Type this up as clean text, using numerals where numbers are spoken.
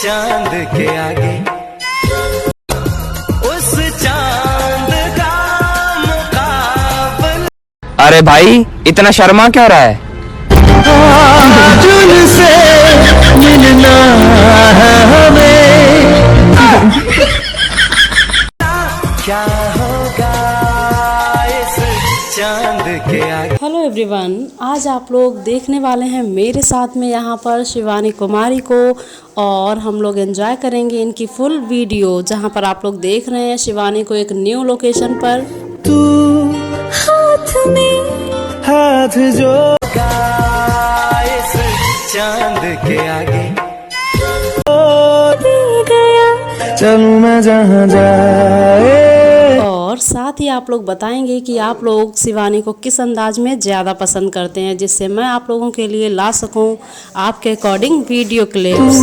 चांद के आगे, उस चांद का मुकाबला। अरे भाई इतना शर्मा क्यों रहा है? से मिलना है हमें, क्या होगा इस चांद के आगे। हेलो एवरीवन, आज आप लोग देखने वाले हैं मेरे साथ में यहाँ पर शिवानी कुमारी को, और हम लोग एंजॉय करेंगे इनकी फुल वीडियो, जहाँ पर आप लोग देख रहे हैं शिवानी को एक न्यू लोकेशन पर। तू हाथ में हाथ जो इस चांद के आगे, चलूं मैं जहाँ जाए। और साथ ही आप लोग बताएंगे कि आप लोग शिवानी को किस अंदाज में ज़्यादा पसंद करते हैं, जिससे मैं आप लोगों के लिए ला सकूं आपके अकॉर्डिंग वीडियो क्लिप्स।